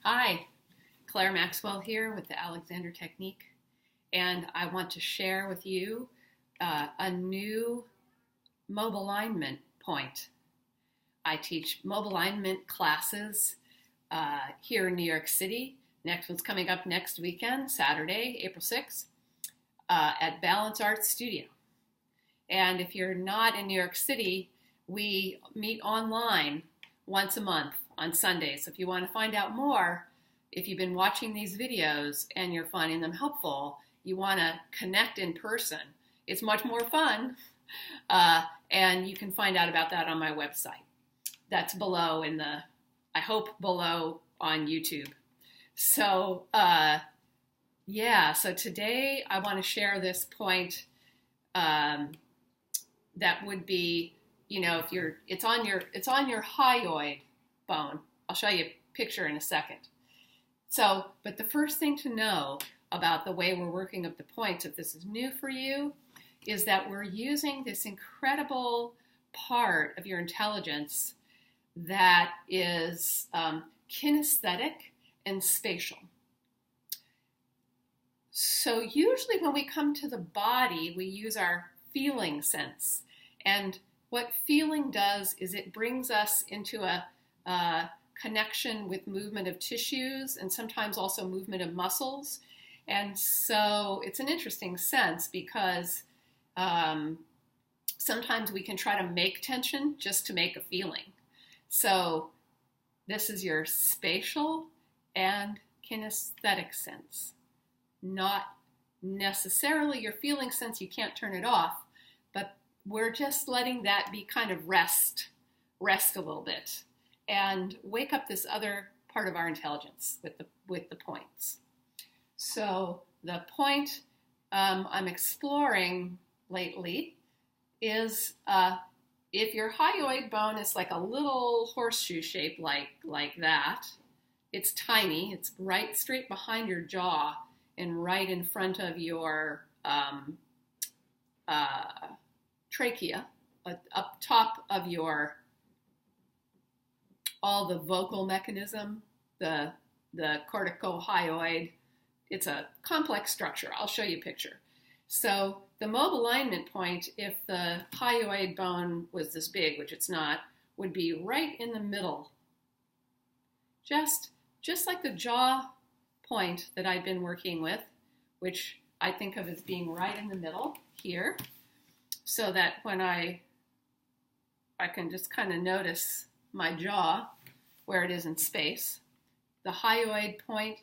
Hi, Claire Maxwell here with the Alexander Technique, and I want to share with you a new mobile alignment point. I teach mobile alignment classes here in New York City. Next one's coming up next weekend, Saturday, April 6th, at Balance Arts Studio. And if you're not in New York City, we meet online once a month on Sundays. So if you want to find out more, if you've been watching these videos and you're finding them helpful, you want to connect in person. It's much more fun, and you can find out about that on my website. That's below I hope below on YouTube. So, so today I want to share this point that would be, if it's on your hyoid bone. I'll show you a picture in a second. So, but the first thing to know about the way we're working up the points, if this is new for you, is that we're using this incredible part of your intelligence that is kinesthetic and spatial. So usually when we come to the body, we use our feeling sense. And what feeling does is it brings us into a connection with movement of tissues and sometimes also movement of muscles. And so it's an interesting sense because sometimes we can try to make tension just to make a feeling. So this is your spatial and kinesthetic sense. Not necessarily your feeling sense, you can't turn it off, but we're just letting that be kind of rest a little bit and wake up this other part of our intelligence with the points. So the point I'm exploring lately is if your hyoid bone is like a little horseshoe shape like that, it's tiny, it's right straight behind your jaw and right in front of your trachea, up top of all the vocal mechanism, the corticohyoid. It's a complex structure. I'll show you a picture. So the mobile alignment point, if the hyoid bone was this big, which it's not, would be right in the middle. Just like the jaw point that I've been working with, which I think of as being right in the middle here, so that when I can just kind of notice my jaw where it is in space. The hyoid point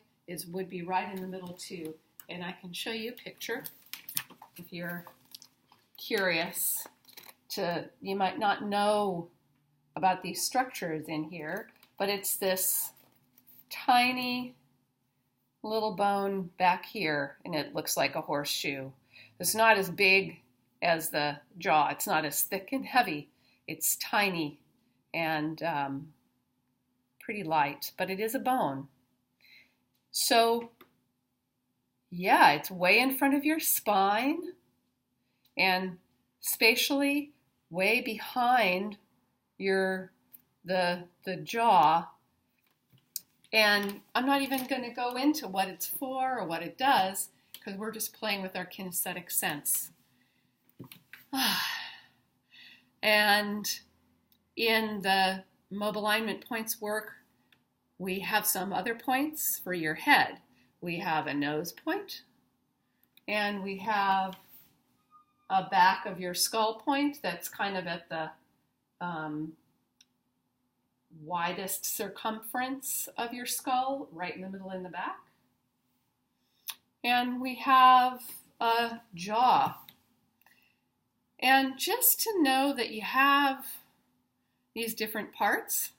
would be right in the middle too, and I can show you a picture if you're curious. You might not know about these structures in here, but it's this tiny little bone back here, and it looks like a horseshoe. It's not as big as the jaw. It's not as thick and heavy. It's tiny and pretty light, but it is a bone. So, yeah, it's way in front of your spine and spatially way behind the jaw. And I'm not even going to go into what it's for or what it does because we're just playing with our kinesthetic sense. And in the mobile alignment points work, we have some other points for your head. We have a nose point, and we have a back of your skull point that's kind of at the widest circumference of your skull, right in the middle in the back. And we have a jaw. And just to know that you have these different parts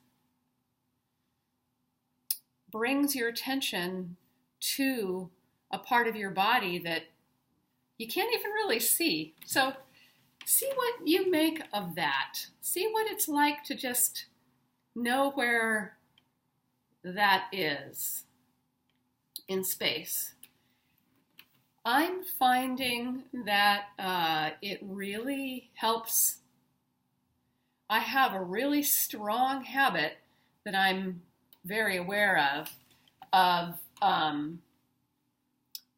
brings your attention to a part of your body that you can't even really see. So see what you make of that. See what it's like to just know where that is in space. I'm finding that it really helps. I have a really strong habit that I'm very aware of, of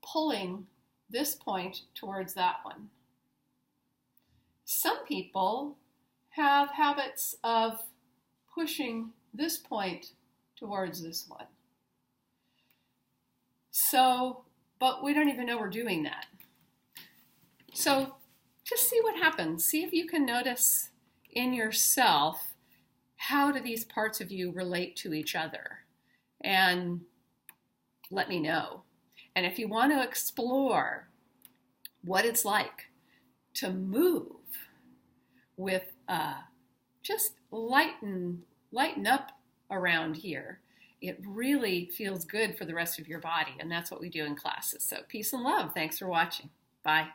pulling this point towards that one. Some people have habits of pushing this point towards this one. So, but we don't even know we're doing that. So just see what happens. See if you can notice in yourself, how do these parts of you relate to each other? And let me know. And if you want to explore what it's like to move with just lighten up around here, it really feels good for the rest of your body. And that's what we do in classes. So peace and love. Thanks for watching. Bye.